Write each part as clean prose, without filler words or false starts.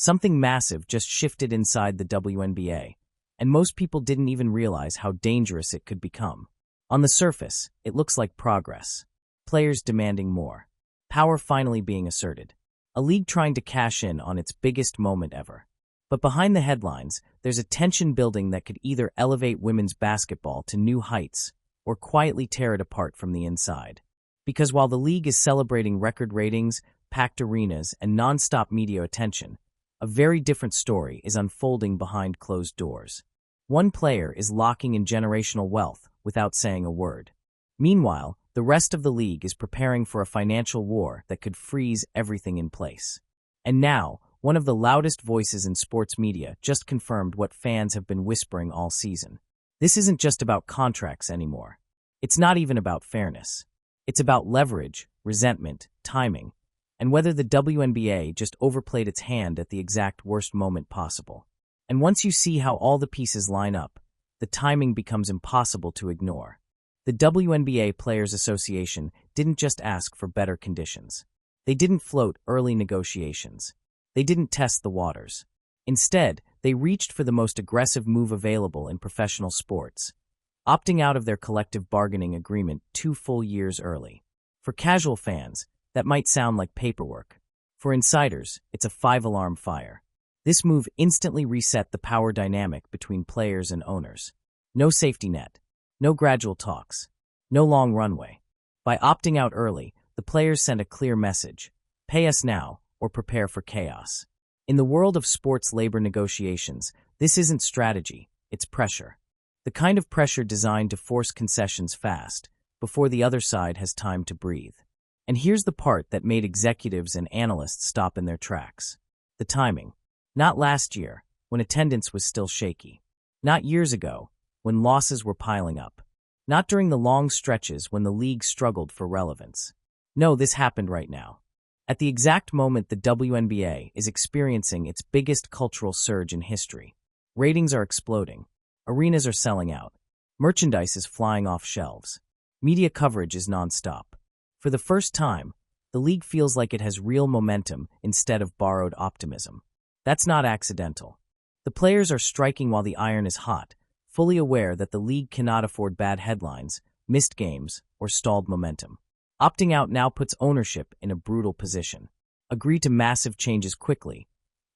Something massive just shifted inside the WNBA, and most people didn't even realize how dangerous it could become. On the surface, it looks like progress. Players demanding more. Power finally being asserted. A league trying to cash in on its biggest moment ever. But behind the headlines, there's a tension building that could either elevate women's basketball to new heights or quietly tear it apart from the inside. Because while the league is celebrating record ratings, packed arenas, and non-stop media attention, a very different story is unfolding behind closed doors. One player is locking in generational wealth without saying a word. Meanwhile, the rest of the league is preparing for a financial war that could freeze everything in place. And now, one of the loudest voices in sports media just confirmed what fans have been whispering all season. This isn't just about contracts anymore. It's not even about fairness. It's about leverage, resentment, timing, and whether the WNBA just overplayed its hand at the exact worst moment possible. And once you see how all the pieces line up, the timing becomes impossible to ignore. The WNBA Players Association didn't just ask for better conditions. They didn't float early negotiations. They didn't test the waters. Instead, they reached for the most aggressive move available in professional sports, opting out of their collective bargaining agreement 2 full years early. For casual fans, that might sound like paperwork. For insiders, it's a 5-alarm fire. This move instantly reset the power dynamic between players and owners. No safety net. No gradual talks. No long runway. By opting out early, the players sent a clear message: pay us now or prepare for chaos. In the world of sports labor negotiations, this isn't strategy, it's pressure. The kind of pressure designed to force concessions fast, before the other side has time to breathe. And here's the part that made executives and analysts stop in their tracks. The timing. Not last year, when attendance was still shaky. Not years ago, when losses were piling up. Not during the long stretches when the league struggled for relevance. No, this happened right now. At the exact moment the WNBA is experiencing its biggest cultural surge in history. Ratings are exploding. Arenas are selling out. Merchandise is flying off shelves. Media coverage is nonstop. For the first time, the league feels like it has real momentum instead of borrowed optimism. That's not accidental. The players are striking while the iron is hot, fully aware that the league cannot afford bad headlines, missed games, or stalled momentum. Opting out now puts ownership in a brutal position. Agree to massive changes quickly,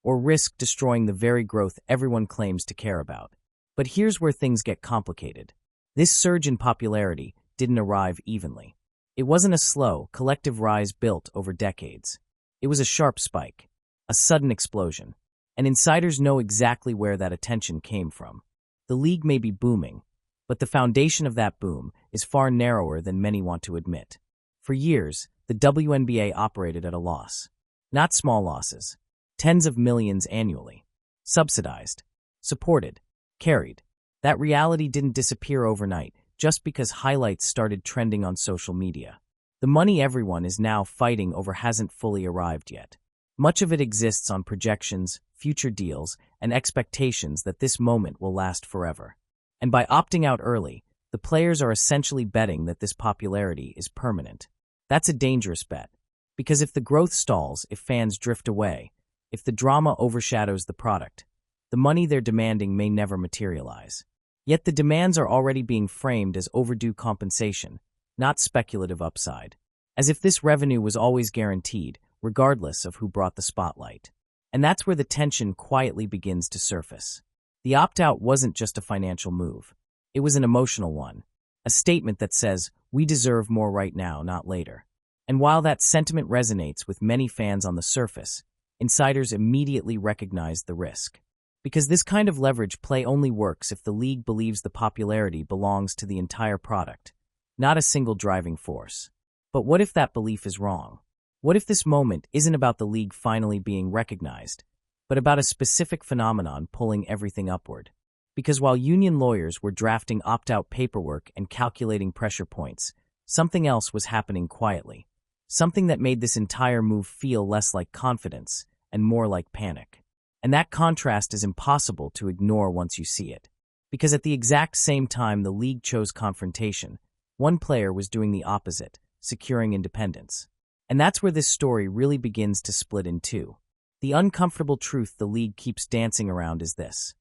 or risk destroying the very growth everyone claims to care about. But here's where things get complicated. This surge in popularity didn't arrive evenly. It wasn't a slow, collective rise built over decades. It was a sharp spike, a sudden explosion, and insiders know exactly where that attention came from. The league may be booming, but the foundation of that boom is far narrower than many want to admit. For years, the WNBA operated at a loss. Not small losses. Tens of millions annually. Subsidized. Supported. Carried. That reality didn't disappear overnight just because highlights started trending on social media. The money everyone is now fighting over hasn't fully arrived yet. Much of it exists on projections, future deals, and expectations that this moment will last forever. And by opting out early, the players are essentially betting that this popularity is permanent. That's a dangerous bet, because if the growth stalls, if fans drift away, if the drama overshadows the product, the money they're demanding may never materialize. Yet the demands are already being framed as overdue compensation, not speculative upside, as if this revenue was always guaranteed, regardless of who brought the spotlight. And that's where the tension quietly begins to surface. The opt-out wasn't just a financial move. It was an emotional one, a statement that says, we deserve more right now, not later. And while that sentiment resonates with many fans on the surface, insiders immediately recognize the risk. Because this kind of leverage play only works if the league believes the popularity belongs to the entire product, not a single driving force. But what if that belief is wrong? What if this moment isn't about the league finally being recognized, but about a specific phenomenon pulling everything upward? Because while union lawyers were drafting opt-out paperwork and calculating pressure points, something else was happening quietly. Something that made this entire move feel less like confidence and more like panic. And that contrast is impossible to ignore once you see it. Because at the exact same time the league chose confrontation, one player was doing the opposite, securing independence. And that's where this story really begins to split in two. The uncomfortable truth the league keeps dancing around is this.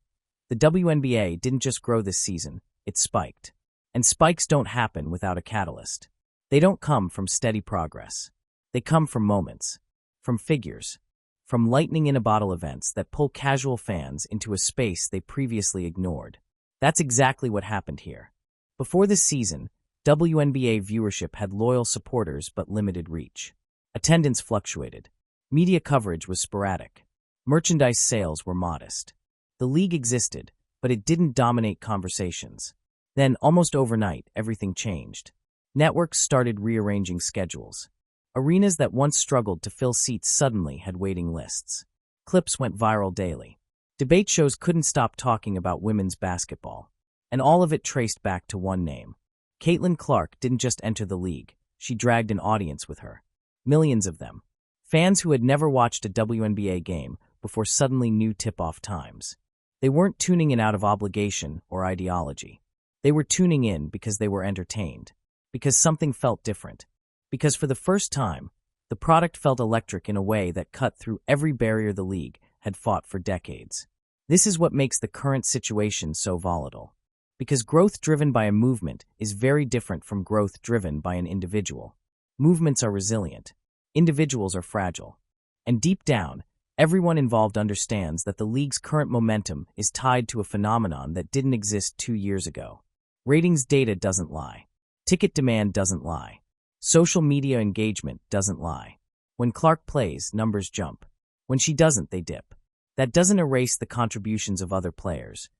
The WNBA didn't just grow this season, it spiked. And spikes don't happen without a catalyst. They don't come from steady progress. They come from moments, from figures, from lightning-in-a-bottle events that pull casual fans into a space they previously ignored. That's exactly what happened here. Before this season, WNBA viewership had loyal supporters but limited reach. Attendance fluctuated. Media coverage was sporadic. Merchandise sales were modest. The league existed, but it didn't dominate conversations. Then, almost overnight, everything changed. Networks started rearranging schedules. Arenas that once struggled to fill seats suddenly had waiting lists. Clips went viral daily. Debate shows couldn't stop talking about women's basketball. And all of it traced back to one name. Caitlin Clark didn't just enter the league, she dragged an audience with her. Millions of them. Fans who had never watched a WNBA game before suddenly knew tip-off times. They weren't tuning in out of obligation or ideology. They were tuning in because they were entertained. Because something felt different. Because for the first time, the product felt electric in a way that cut through every barrier the league had fought for decades. This is what makes the current situation so volatile. Because growth driven by a movement is very different from growth driven by an individual. Movements are resilient. Individuals are fragile. And deep down, everyone involved understands that the league's current momentum is tied to a phenomenon that didn't exist 2 years ago. Ratings data doesn't lie. Ticket demand doesn't lie. Social media engagement doesn't lie. When Clark plays, numbers jump. When she doesn't, they dip. That doesn't erase the contributions of other players,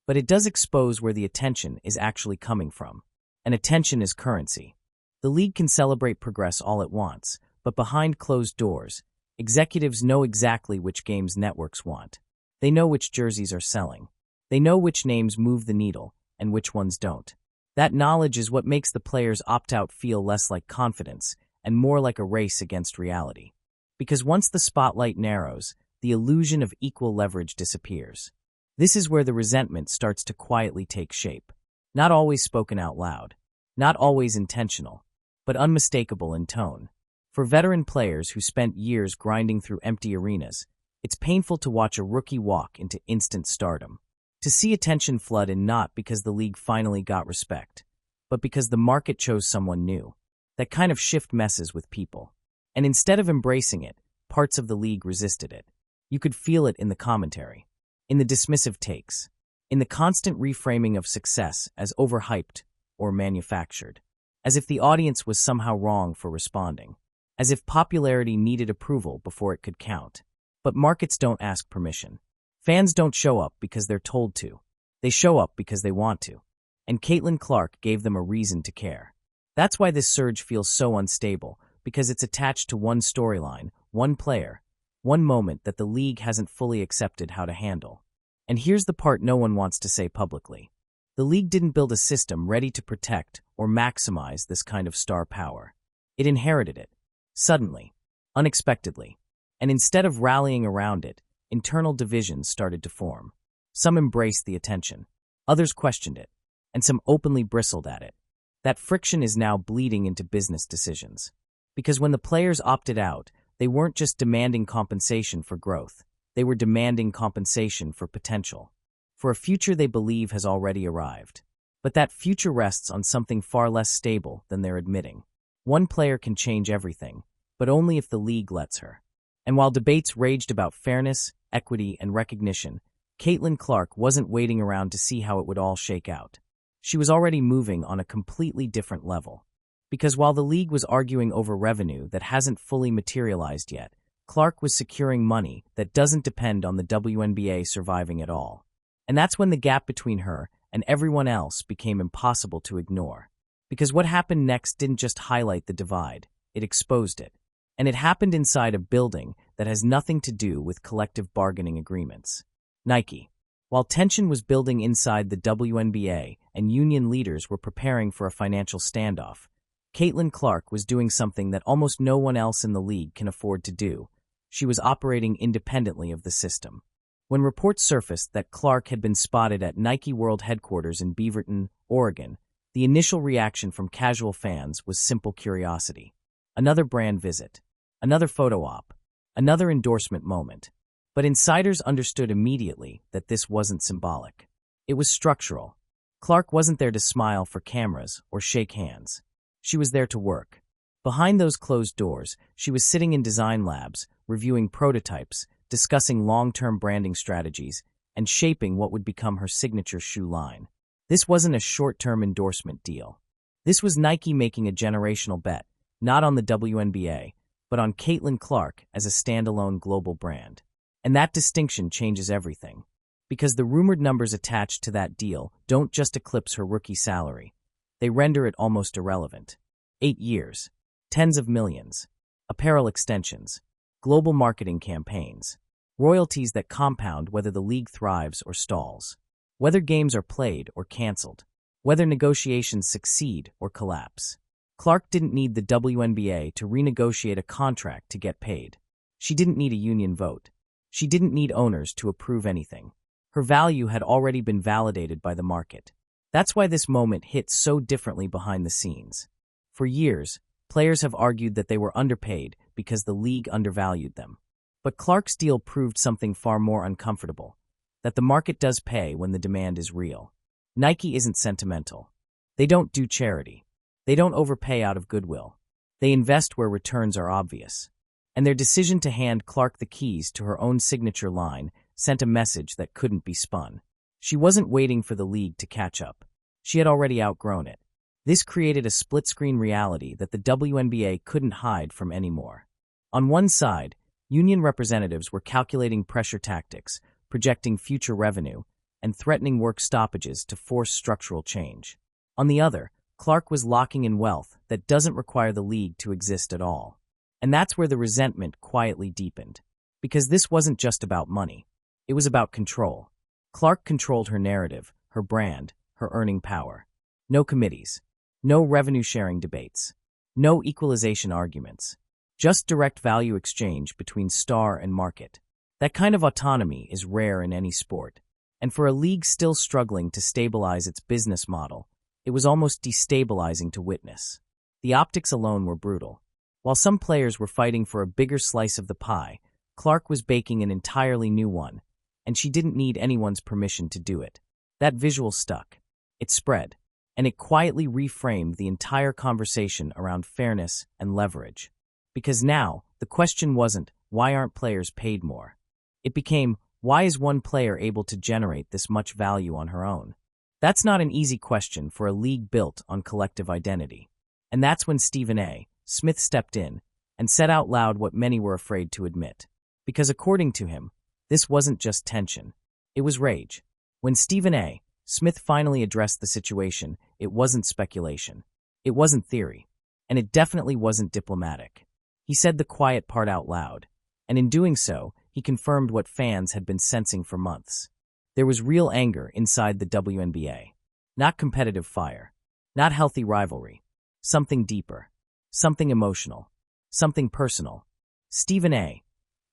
but it does expose where the attention is actually coming from. And attention is currency. The league can celebrate progress all it wants, but behind closed doors, executives know exactly which games networks want. They know which jerseys are selling. They know which names move the needle and which ones don't. That knowledge is what makes the players' opt-out feel less like confidence and more like a race against reality. Because once the spotlight narrows, the illusion of equal leverage disappears. This is where the resentment starts to quietly take shape. Not always spoken out loud, not always intentional, but unmistakable in tone. For veteran players who spent years grinding through empty arenas, it's painful to watch a rookie walk into instant stardom. To see attention flood in not because the league finally got respect, but because the market chose someone new. That kind of shift messes with people. And instead of embracing it, parts of the league resisted it. You could feel it in the commentary, in the dismissive takes, in the constant reframing of success as overhyped or manufactured, as if the audience was somehow wrong for responding, as if popularity needed approval before it could count. But markets don't ask permission. Fans don't show up because they're told to. They show up because they want to. And Caitlin Clark gave them a reason to care. That's why this surge feels so unstable, because it's attached to one storyline, one player, one moment that the league hasn't fully accepted how to handle. And here's the part no one wants to say publicly. The league didn't build a system ready to protect or maximize this kind of star power. It inherited it. Suddenly. Unexpectedly. And instead of rallying around it, internal divisions started to form. Some embraced the attention. Others questioned it. And some openly bristled at it. That friction is now bleeding into business decisions. Because when the players opted out, they weren't just demanding compensation for growth. They were demanding compensation for potential. For a future they believe has already arrived. But that future rests on something far less stable than they're admitting. One player can change everything, but only if the league lets her. And while debates raged about fairness, equity, and recognition, Caitlin Clark wasn't waiting around to see how it would all shake out. She was already moving on a completely different level. Because while the league was arguing over revenue that hasn't fully materialized yet, Clark was securing money that doesn't depend on the WNBA surviving at all. And that's when the gap between her and everyone else became impossible to ignore. Because what happened next didn't just highlight the divide, it exposed it. And it happened inside a building that has nothing to do with collective bargaining agreements. Nike. While tension was building inside the WNBA and union leaders were preparing for a financial standoff, Caitlin Clark was doing something that almost no one else in the league can afford to do. She was operating independently of the system. When reports surfaced that Clark had been spotted at Nike World headquarters in Beaverton, Oregon, the initial reaction from casual fans was simple curiosity. Another brand visit. Another photo op. Another endorsement moment. But insiders understood immediately that this wasn't symbolic. It was structural. Clark wasn't there to smile for cameras or shake hands. She was there to work. Behind those closed doors, she was sitting in design labs, reviewing prototypes, discussing long-term branding strategies, and shaping what would become her signature shoe line. This wasn't a short-term endorsement deal. This was Nike making a generational bet, not on the WNBA, but on Caitlin Clark as a standalone global brand. And that distinction changes everything. Because the rumored numbers attached to that deal don't just eclipse her rookie salary. They render it almost irrelevant. 8 years. Tens of millions. Apparel extensions. Global marketing campaigns. Royalties that compound whether the league thrives or stalls. Whether games are played or canceled. Whether negotiations succeed or collapse. Clark didn't need the WNBA to renegotiate a contract to get paid. She didn't need a union vote. She didn't need owners to approve anything. Her value had already been validated by the market. That's why this moment hit so differently behind the scenes. For years, players have argued that they were underpaid because the league undervalued them. But Clark's deal proved something far more uncomfortable, that the market does pay when the demand is real. Nike isn't sentimental. They don't do charity. They don't overpay out of goodwill. They invest where returns are obvious. And their decision to hand Clark the keys to her own signature line sent a message that couldn't be spun. She wasn't waiting for the league to catch up. She had already outgrown it. This created a split-screen reality that the WNBA couldn't hide from anymore. On one side, union representatives were calculating pressure tactics, projecting future revenue, and threatening work stoppages to force structural change. On the other, Clark was locking in wealth that doesn't require the league to exist at all. And that's where the resentment quietly deepened. Because this wasn't just about money. It was about control. Clark controlled her narrative, her brand, her earning power. No committees. No revenue-sharing debates. No equalization arguments. Just direct value exchange between star and market. That kind of autonomy is rare in any sport. And for a league still struggling to stabilize its business model, it was almost destabilizing to witness. The optics alone were brutal. While some players were fighting for a bigger slice of the pie, Clark was baking an entirely new one, and she didn't need anyone's permission to do it. That visual stuck. It spread, and it quietly reframed the entire conversation around fairness and leverage. Because now, the question wasn't, why aren't players paid more? It became, why is one player able to generate this much value on her own? That's not an easy question for a league built on collective identity. And that's when Stephen A. Smith stepped in and said out loud what many were afraid to admit. Because according to him, this wasn't just tension. It was rage. When Stephen A. Smith finally addressed the situation, it wasn't speculation. It wasn't theory. And it definitely wasn't diplomatic. He said the quiet part out loud. And in doing so, he confirmed what fans had been sensing for months. There was real anger inside the WNBA. Not competitive fire. Not healthy rivalry. Something deeper. Something emotional. Something personal. Stephen A.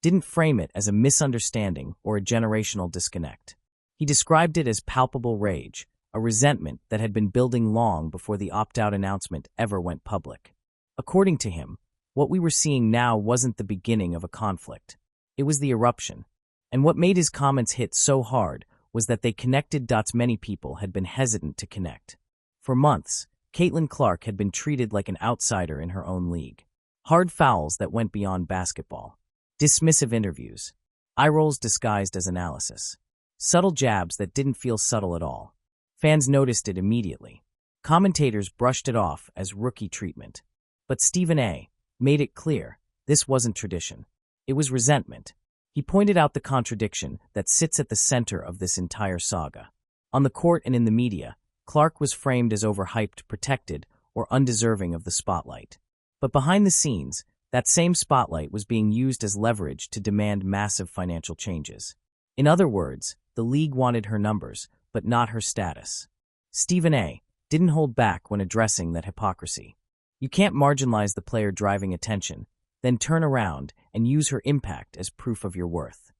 didn't frame it as a misunderstanding or a generational disconnect. He described it as palpable rage, a resentment that had been building long before the opt-out announcement ever went public. According to him, what we were seeing now wasn't the beginning of a conflict. It was the eruption. And what made his comments hit so hard was that they connected dots many people had been hesitant to connect. For months, Caitlin Clark had been treated like an outsider in her own league. Hard fouls that went beyond basketball. Dismissive interviews. Eye rolls disguised as analysis. Subtle jabs that didn't feel subtle at all. Fans noticed it immediately. Commentators brushed it off as rookie treatment. But Stephen A. made it clear, this wasn't tradition. It was resentment. He pointed out the contradiction that sits at the center of this entire saga. On the court and in the media, Clark was framed as overhyped, protected, or undeserving of the spotlight. But behind the scenes, that same spotlight was being used as leverage to demand massive financial changes. In other words, the league wanted her numbers, but not her status. Stephen A. didn't hold back when addressing that hypocrisy. You can't marginalize the player driving attention, then turn around and use her impact as proof of your worth.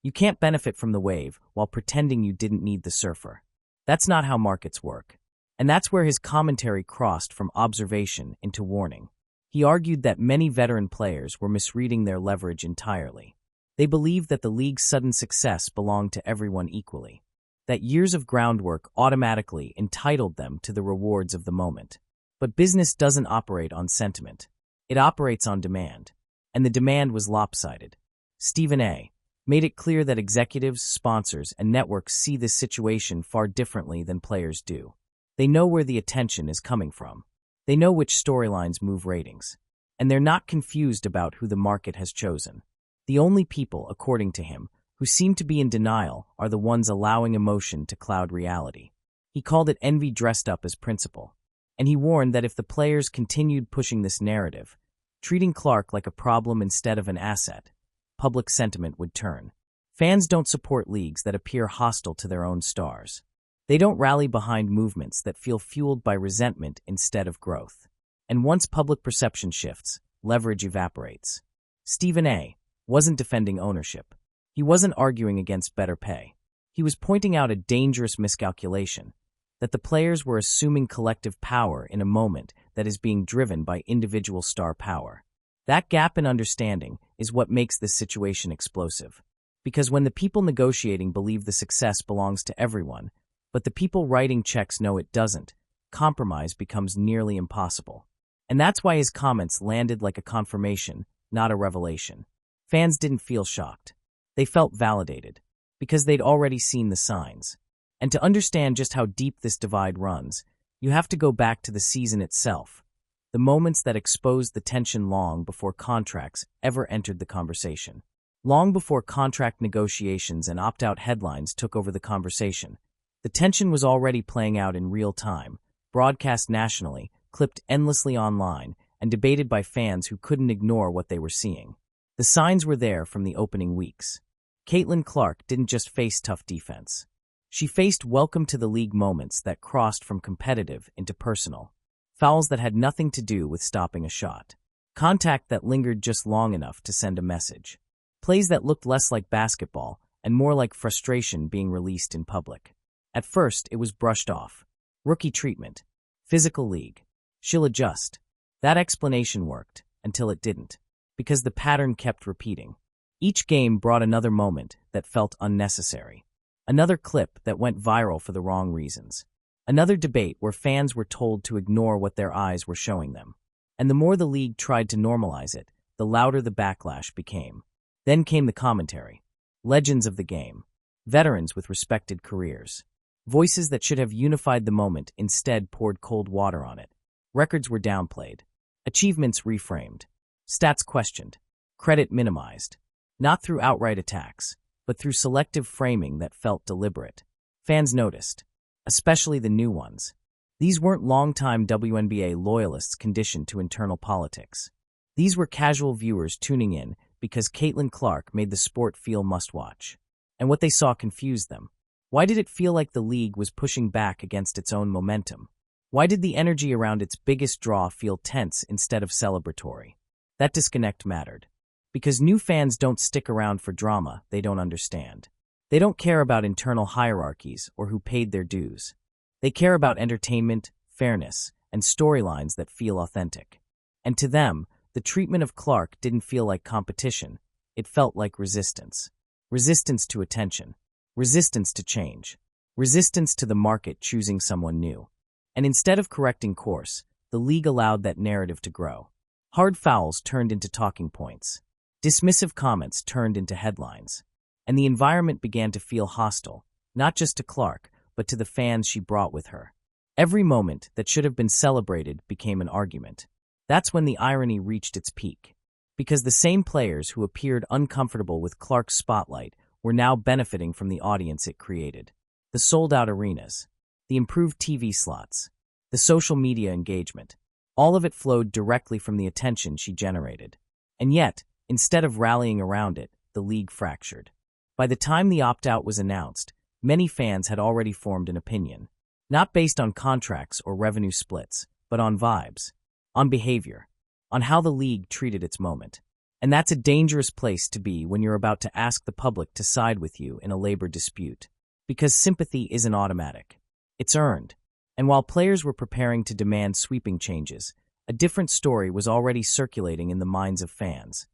You can't benefit from the wave while pretending you didn't need the surfer. That's not how markets work. And that's where his commentary crossed from observation into warning. He argued that many veteran players were misreading their leverage entirely. They believed that the league's sudden success belonged to everyone equally, that years of groundwork automatically entitled them to the rewards of the moment. But business doesn't operate on sentiment. It operates on demand. And the demand was lopsided. Stephen A. made it clear that executives, sponsors, and networks see this situation far differently than players do. They know where the attention is coming from. They know which storylines move ratings. And they're not confused about who the market has chosen. The only people, according to him, who seem to be in denial are the ones allowing emotion to cloud reality. He called it envy dressed up as principle. And he warned that if the players continued pushing this narrative, treating Clark like a problem instead of an asset, public sentiment would turn. Fans don't support leagues that appear hostile to their own stars. They don't rally behind movements that feel fueled by resentment instead of growth. And once public perception shifts, leverage evaporates. Stephen A. wasn't defending ownership. He wasn't arguing against better pay. He was pointing out a dangerous miscalculation, that the players were assuming collective power in a moment that is being driven by individual star power. That gap in understanding is what makes this situation explosive. Because when the people negotiating believe the success belongs to everyone, but the people writing checks know it doesn't, compromise becomes nearly impossible. And that's why his comments landed like a confirmation, not a revelation. Fans didn't feel shocked. They felt validated, because they'd already seen the signs. And to understand just how deep this divide runs, you have to go back to the season itself, the moments that exposed the tension long before contracts ever entered the conversation. Long before contract negotiations and opt-out headlines took over the conversation, the tension was already playing out in real time, broadcast nationally, clipped endlessly online, and debated by fans who couldn't ignore what they were seeing. The signs were there from the opening weeks. Caitlin Clark didn't just face tough defense. She faced welcome-to-the-league moments that crossed from competitive into personal. Fouls that had nothing to do with stopping a shot. Contact that lingered just long enough to send a message. Plays that looked less like basketball and more like frustration being released in public. At first, it was brushed off. Rookie treatment. Physical league. She'll adjust. That explanation worked, until it didn't. Because the pattern kept repeating. Each game brought another moment that felt unnecessary. Another clip that went viral for the wrong reasons. Another debate where fans were told to ignore what their eyes were showing them. And the more the league tried to normalize it, the louder the backlash became. Then came the commentary. Legends of the game. Veterans with respected careers. Voices that should have unified the moment instead poured cold water on it. Records were downplayed. Achievements reframed. Stats questioned. Credit minimized. Not through outright attacks, but through selective framing that felt deliberate. Fans noticed, especially the new ones. These weren't longtime WNBA loyalists conditioned to internal politics. These were casual viewers tuning in because Caitlin Clark made the sport feel must-watch. And what they saw confused them. Why did it feel like the league was pushing back against its own momentum? Why did the energy around its biggest draw feel tense instead of celebratory? That disconnect mattered. Because new fans don't stick around for drama they don't understand. They don't care about internal hierarchies or who paid their dues. They care about entertainment, fairness, and storylines that feel authentic. And to them, the treatment of Clark didn't feel like competition. It felt like resistance. Resistance to attention. Resistance to change. Resistance to the market choosing someone new. And instead of correcting course, the league allowed that narrative to grow. Hard fouls turned into talking points. Dismissive comments turned into headlines. And the environment began to feel hostile, not just to Clark, but to the fans she brought with her. Every moment that should have been celebrated became an argument. That's when the irony reached its peak. Because the same players who appeared uncomfortable with Clark's spotlight were now benefiting from the audience it created. The sold-out arenas, the improved TV slots, the social media engagement. All of it flowed directly from the attention she generated. And yet, instead of rallying around it, the league fractured. By the time the opt-out was announced, many fans had already formed an opinion. Not based on contracts or revenue splits, but on vibes, on behavior, on how the league treated its moment. And that's a dangerous place to be when you're about to ask the public to side with you in a labor dispute. Because sympathy isn't automatic. It's earned. And while players were preparing to demand sweeping changes, A different story was already circulating in the minds of fans,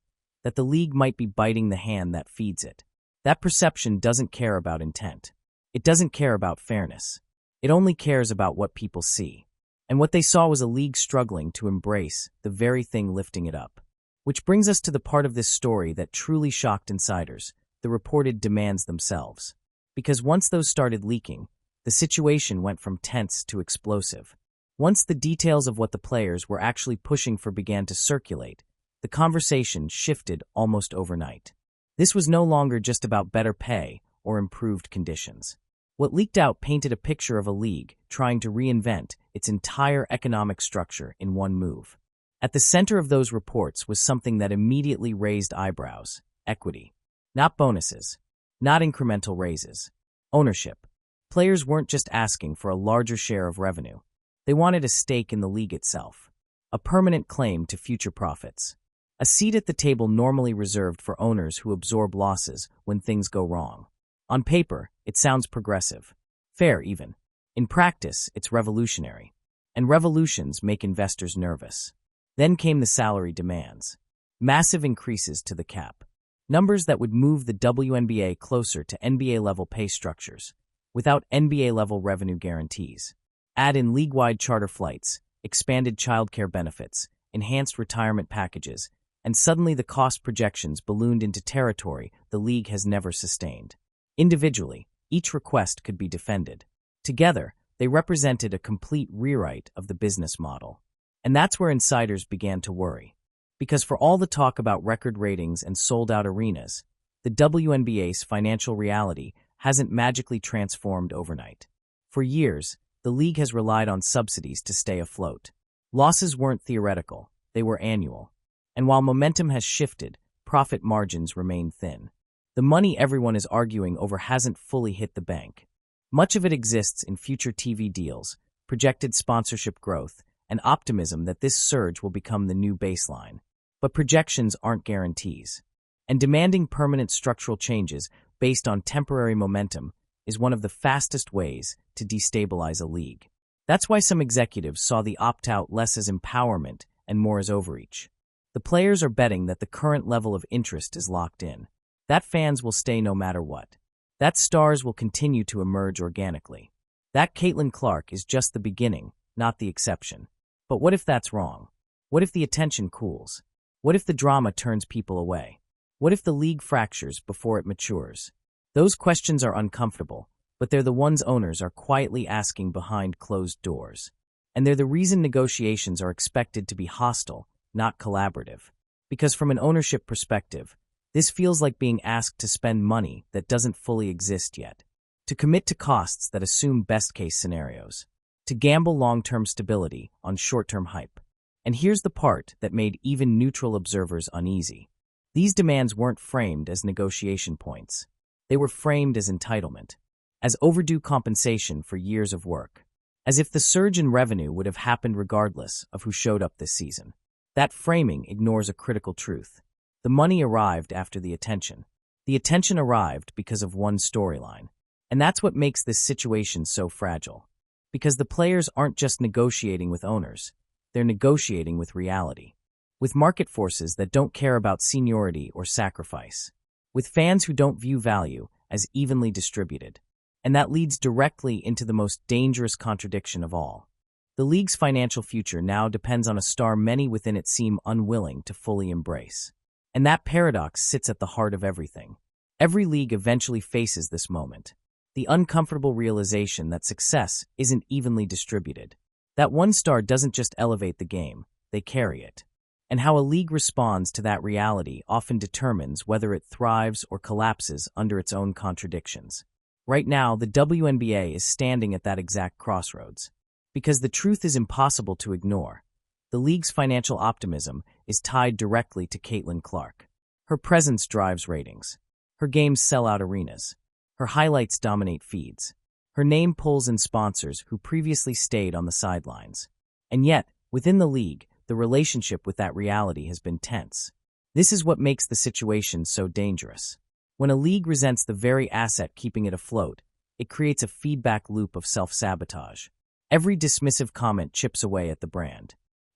that the league might be biting the hand that feeds it. That perception doesn't care about intent. It doesn't care about fairness. It only cares about what people see. And what they saw was a league struggling to embrace the very thing lifting it up. Which brings us to the part of this story that truly shocked insiders, the reported demands themselves. Because once those started leaking, the situation went from tense to explosive. Once the details of what the players were actually pushing for began to circulate, the conversation shifted almost overnight. This was no longer just about better pay or improved conditions. What leaked out painted a picture of a league trying to reinvent its entire economic structure in one move. At the center of those reports was something that immediately raised eyebrows: equity. Not bonuses, not incremental raises. Ownership. Players weren't just asking for a larger share of revenue. They wanted a stake in the league itself, a permanent claim to future profits, a seat at the table normally reserved for owners who absorb losses when things go wrong. On paper, it sounds progressive, fair even. In practice, it's revolutionary, and revolutions make investors nervous. Then came the salary demands, massive increases to the cap, numbers that would move the WNBA closer to NBA-level pay structures, without NBA-level revenue guarantees. Add in league-wide charter flights, expanded childcare benefits, enhanced retirement packages, and suddenly the cost projections ballooned into territory the league has never sustained. Individually, each request could be defended. Together, they represented a complete rewrite of the business model. And that's where insiders began to worry. Because for all the talk about record ratings and sold-out arenas, the WNBA's financial reality hasn't magically transformed overnight. For years, the league has relied on subsidies to stay afloat. Losses weren't theoretical, they were annual. And while momentum has shifted, profit margins remain thin. The money everyone is arguing over hasn't fully hit the bank. Much of it exists in future TV deals, projected sponsorship growth, and optimism that this surge will become the new baseline. But projections aren't guarantees. And demanding permanent structural changes based on temporary momentum is one of the fastest ways to destabilize a league. That's why some executives saw the opt-out less as empowerment and more as overreach. The players are betting that the current level of interest is locked in, that fans will stay no matter what, that stars will continue to emerge organically, that Caitlin Clark is just the beginning, not the exception. But what if that's wrong? What if the attention cools? What if the drama turns people away? What if the league fractures before it matures? Those questions are uncomfortable, but they're the ones owners are quietly asking behind closed doors. And they're the reason negotiations are expected to be hostile, not collaborative. Because from an ownership perspective, this feels like being asked to spend money that doesn't fully exist yet, to commit to costs that assume best-case scenarios, to gamble long-term stability on short-term hype. And here's the part that made even neutral observers uneasy. These demands weren't framed as negotiation points. They were framed as entitlement, as overdue compensation for years of work, as if the surge in revenue would have happened regardless of who showed up this season. That framing ignores a critical truth. The money arrived after the attention. The attention arrived because of one storyline. And that's what makes this situation so fragile. Because the players aren't just negotiating with owners, they're negotiating with reality. With market forces that don't care about seniority or sacrifice. With fans who don't view value as evenly distributed. And that leads directly into the most dangerous contradiction of all. The league's financial future now depends on a star many within it seem unwilling to fully embrace. And that paradox sits at the heart of everything. Every league eventually faces this moment. The uncomfortable realization that success isn't evenly distributed. That one star doesn't just elevate the game, they carry it. And how a league responds to that reality often determines whether it thrives or collapses under its own contradictions. Right now, the WNBA is standing at that exact crossroads. Because the truth is impossible to ignore. The league's financial optimism is tied directly to Caitlin Clark. Her presence drives ratings. Her games sell out arenas. Her highlights dominate feeds. Her name pulls in sponsors who previously stayed on the sidelines. And yet, within the league, the relationship with that reality has been tense. This is what makes the situation so dangerous. When a league resents the very asset keeping it afloat, it creates a feedback loop of self-sabotage. Every dismissive comment chips away at the brand.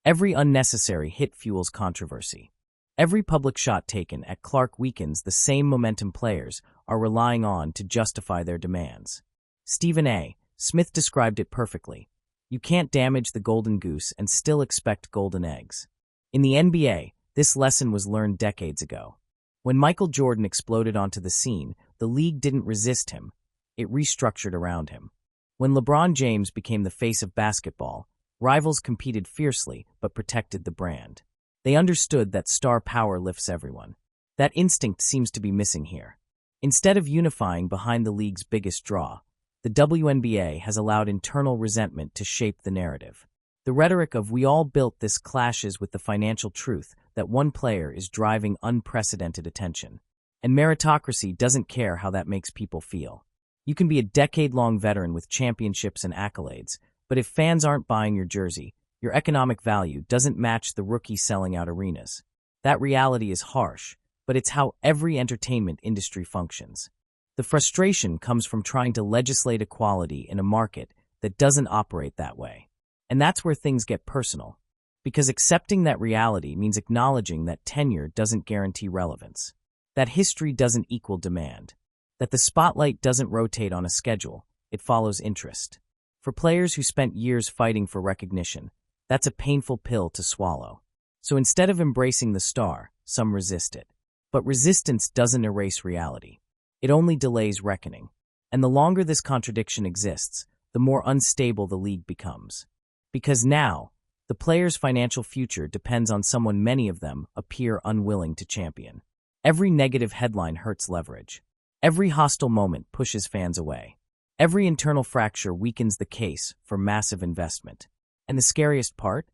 Every unnecessary hit fuels controversy. Every public shot taken at Clark weakens the same momentum players are relying on to justify their demands. Stephen A. Smith described it perfectly. You can't damage the golden goose and still expect golden eggs. In the NBA, this lesson was learned decades ago. When Michael Jordan exploded onto the scene, the league didn't resist him. It restructured around him. When LeBron James became the face of basketball, rivals competed fiercely but protected the brand. They understood that star power lifts everyone. That instinct seems to be missing here. Instead of unifying behind the league's biggest draw, the WNBA has allowed internal resentment to shape the narrative. The rhetoric of "we all built this" clashes with the financial truth that one player is driving unprecedented attention. And meritocracy doesn't care how that makes people feel. You can be a decade-long veteran with championships and accolades, but if fans aren't buying your jersey, your economic value doesn't match the rookie selling out arenas. That reality is harsh, but it's how every entertainment industry functions. The frustration comes from trying to legislate equality in a market that doesn't operate that way. And that's where things get personal. Because accepting that reality means acknowledging that tenure doesn't guarantee relevance. That history doesn't equal demand. That the spotlight doesn't rotate on a schedule, it follows interest. For players who spent years fighting for recognition, that's a painful pill to swallow. So instead of embracing the star, some resist it. But resistance doesn't erase reality. It only delays reckoning. And the longer this contradiction exists, the more unstable the league becomes. Because now, the players' financial future depends on someone many of them appear unwilling to champion. Every negative headline hurts leverage. Every hostile moment pushes fans away. Every internal fracture weakens the case for massive investment. And the scariest part?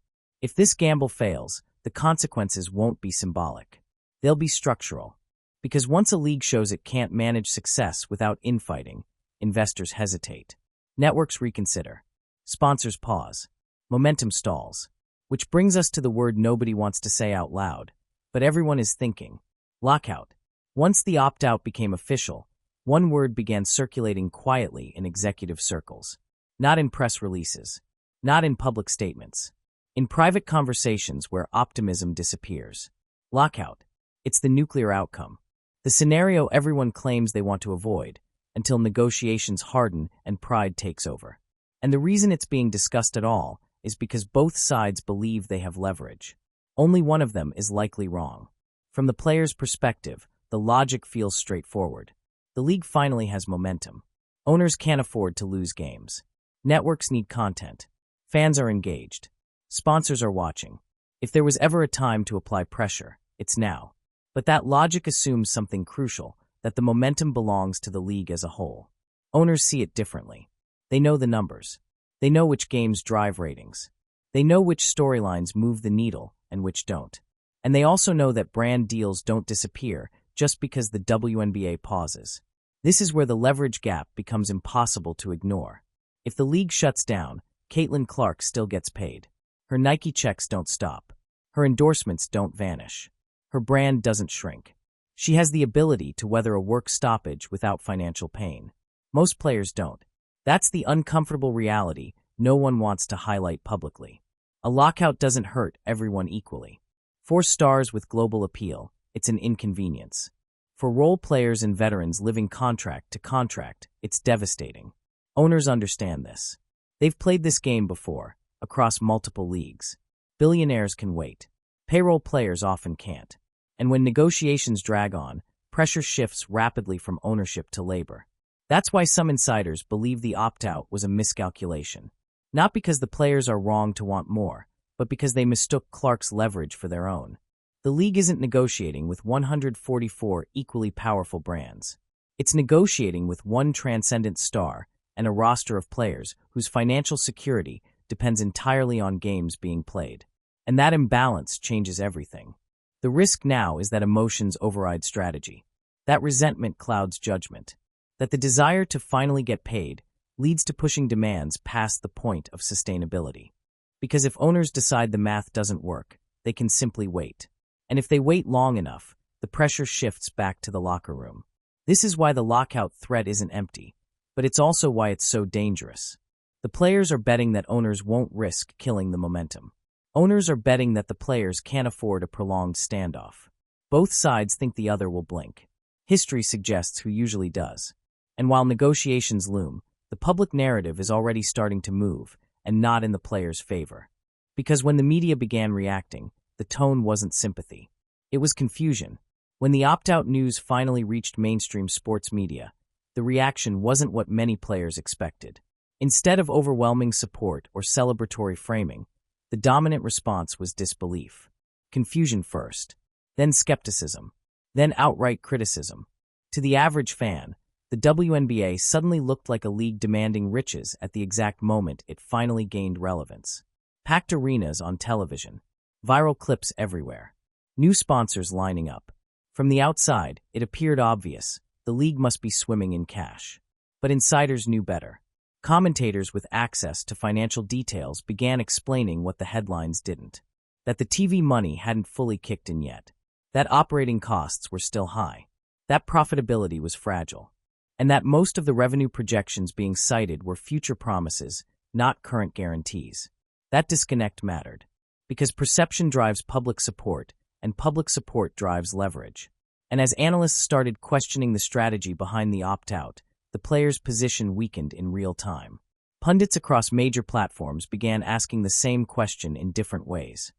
If this gamble fails, the consequences won't be symbolic. They'll be structural. Because once a league shows it can't manage success without infighting, investors hesitate. Networks reconsider. Sponsors pause. Momentum stalls. Which brings us to the word nobody wants to say out loud, but everyone is thinking. Lockout. Once the opt-out became official, one word began circulating quietly in executive circles. Not in press releases. Not in public statements. In private conversations where optimism disappears. Lockout. It's the nuclear outcome. The scenario everyone claims they want to avoid, until negotiations harden and pride takes over. And the reason it's being discussed at all is because both sides believe they have leverage. Only one of them is likely wrong. From the player's perspective, the logic feels straightforward. The league finally has momentum. Owners can't afford to lose games. Networks need content. Fans are engaged. Sponsors are watching. If there was ever a time to apply pressure, it's now. But that logic assumes something crucial, that the momentum belongs to the league as a whole. Owners see it differently. They know the numbers. They know which games drive ratings. They know which storylines move the needle and which don't. And they also know that brand deals don't disappear just because the WNBA pauses. This is where the leverage gap becomes impossible to ignore. If the league shuts down, Caitlin Clark still gets paid. Her Nike checks don't stop. Her endorsements don't vanish. Her brand doesn't shrink. She has the ability to weather a work stoppage without financial pain. Most players don't. That's the uncomfortable reality no one wants to highlight publicly. A lockout doesn't hurt everyone equally. For stars with global appeal, it's an inconvenience. For role players and veterans living contract to contract, it's devastating. Owners understand this. They've played this game before, across multiple leagues. Billionaires can wait. Payroll players often can't. And when negotiations drag on, pressure shifts rapidly from ownership to labor. That's why some insiders believe the opt-out was a miscalculation. Not because the players are wrong to want more, but because they mistook Clark's leverage for their own. The league isn't negotiating with 144 equally powerful brands. It's negotiating with one transcendent star and a roster of players whose financial security depends entirely on games being played. And that imbalance changes everything. The risk now is that emotions override strategy. That resentment clouds judgment. That the desire to finally get paid leads to pushing demands past the point of sustainability. Because if owners decide the math doesn't work, they can simply wait. And if they wait long enough, the pressure shifts back to the locker room. This is why the lockout threat isn't empty, but it's also why it's so dangerous. The players are betting that owners won't risk killing the momentum. Owners are betting that the players can't afford a prolonged standoff. Both sides think the other will blink. History suggests who usually does. And while negotiations loom, the public narrative is already starting to move, and not in the players' favor. Because when the media began reacting, the tone wasn't sympathy. It was confusion. When the opt-out news finally reached mainstream sports media, the reaction wasn't what many players expected. Instead of overwhelming support or celebratory framing, the dominant response was disbelief. Confusion first, then skepticism, then outright criticism. To the average fan, the WNBA suddenly looked like a league demanding riches at the exact moment it finally gained relevance. Packed arenas on television, viral clips everywhere, new sponsors lining up. From the outside, it appeared obvious, the league must be swimming in cash. But insiders knew better. Commentators with access to financial details began explaining what the headlines didn't. That the TV money hadn't fully kicked in yet. That operating costs were still high. That profitability was fragile. And that most of the revenue projections being cited were future promises, not current guarantees. That disconnect mattered. Because perception drives public support, and public support drives leverage. And as analysts started questioning the strategy behind the opt-out, the players' position weakened in real time. Pundits across major platforms began asking the same question in different ways.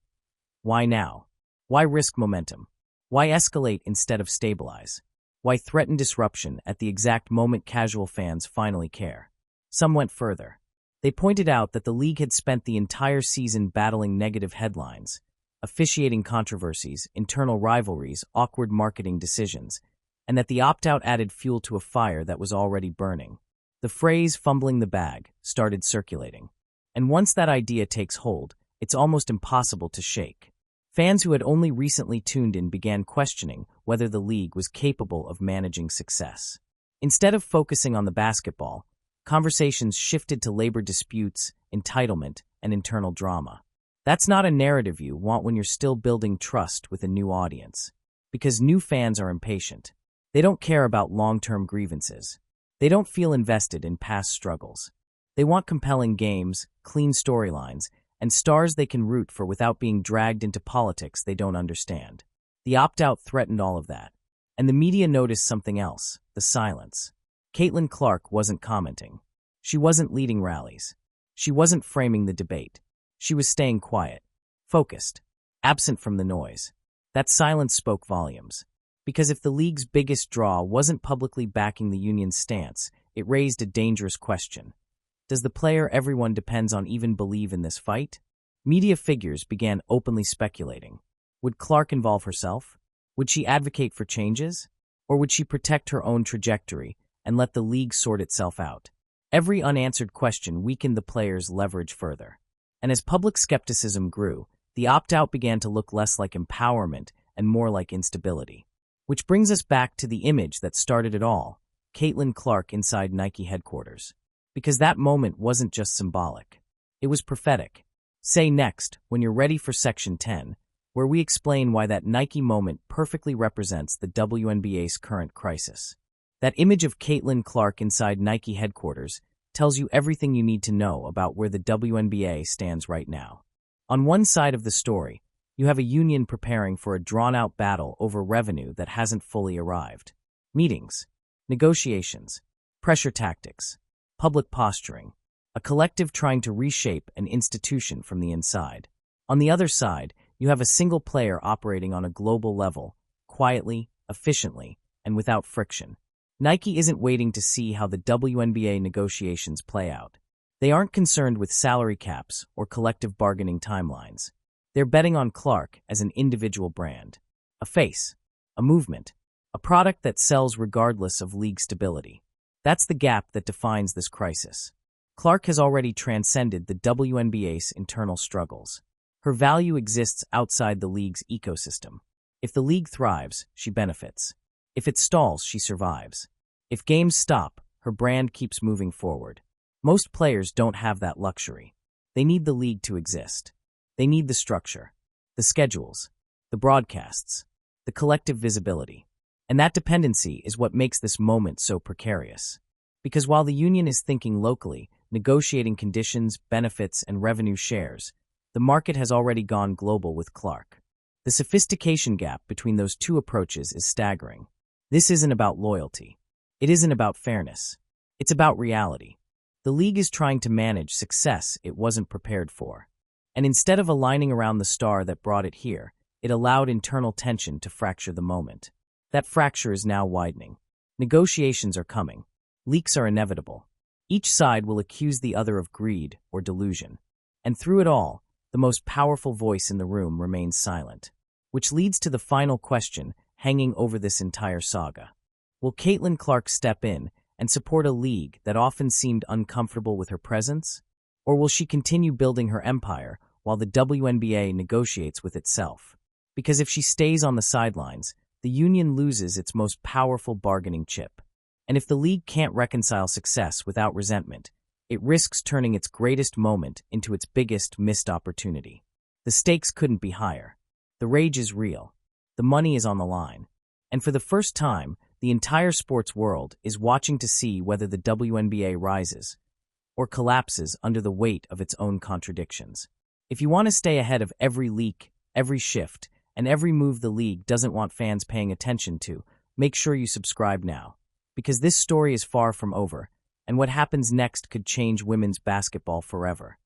Why now? Why risk momentum? Why escalate instead of stabilize? Why threaten disruption at the exact moment casual fans finally care? Some went further. They pointed out that the league had spent the entire season battling negative headlines, officiating controversies, internal rivalries, awkward marketing decisions, and that the opt-out added fuel to a fire that was already burning. The phrase "fumbling the bag" started circulating. And once that idea takes hold, it's almost impossible to shake. Fans who had only recently tuned in began questioning whether the league was capable of managing success. Instead of focusing on the basketball, conversations shifted to labor disputes, entitlement, and internal drama. That's not a narrative you want when you're still building trust with a new audience. Because new fans are impatient. They don't care about long-term grievances. They don't feel invested in past struggles. They want compelling games, clean storylines, and stars they can root for without being dragged into politics they don't understand. The opt-out threatened all of that. And the media noticed something else, the silence. Caitlin Clark wasn't commenting. She wasn't leading rallies. She wasn't framing the debate. She was staying quiet, focused, absent from the noise. That silence spoke volumes. Because if the league's biggest draw wasn't publicly backing the union's stance, it raised a dangerous question. Does the player everyone depends on even believe in this fight? Media figures began openly speculating. Would Clark involve herself? Would she advocate for changes? Or would she protect her own trajectory and let the league sort itself out? Every unanswered question weakened the players' leverage further. And as public skepticism grew, the opt-out began to look less like empowerment and more like instability. Which brings us back to the image that started it all, Caitlin Clark inside Nike headquarters. Because that moment wasn't just symbolic. It was prophetic. Say next, when you're ready for Section 10, where we explain why that Nike moment perfectly represents the WNBA's current crisis. That image of Caitlin Clark inside Nike headquarters tells you everything you need to know about where the WNBA stands right now. On one side of the story, you have a union preparing for a drawn-out battle over revenue that hasn't fully arrived. Meetings, negotiations, pressure tactics, public posturing, a collective trying to reshape an institution from the inside. On the other side, you have a single player operating on a global level, quietly, efficiently, and without friction. Nike isn't waiting to see how the WNBA negotiations play out. They aren't concerned with salary caps or collective bargaining timelines. They're betting on Clark as an individual brand, a face, a movement, a product that sells regardless of league stability. That's the gap that defines this crisis. Clark has already transcended the WNBA's internal struggles. Her value exists outside the league's ecosystem. If the league thrives, she benefits. If it stalls, she survives. If games stop, her brand keeps moving forward. Most players don't have that luxury. They need the league to exist. They need the structure, the schedules, the broadcasts, the collective visibility. And that dependency is what makes this moment so precarious. Because while the union is thinking locally, negotiating conditions, benefits, and revenue shares, The market has already gone global with Clark. The sophistication gap between those two approaches is staggering. This isn't about loyalty. It isn't about fairness. It's about reality. The league is trying to manage success it wasn't prepared for. And instead of aligning around the star that brought it here, it allowed internal tension to fracture the moment. That fracture is now widening. Negotiations are coming. Leaks are inevitable. Each side will accuse the other of greed or delusion. And through it all, the most powerful voice in the room remains silent. Which leads to the final question hanging over this entire saga. Will Caitlin Clark step in and support a league that often seemed uncomfortable with her presence? Or will she continue building her empire while the WNBA negotiates with itself? Because if she stays on the sidelines, the union loses its most powerful bargaining chip. And if the league can't reconcile success without resentment, it risks turning its greatest moment into its biggest missed opportunity. The stakes couldn't be higher. The rage is real. The money is on the line. And for the first time, the entire sports world is watching to see whether the WNBA rises or collapses under the weight of its own contradictions. If you want to stay ahead of every leak, every shift, and every move the league doesn't want fans paying attention to, make sure you subscribe now. Because this story is far from over, and what happens next could change women's basketball forever.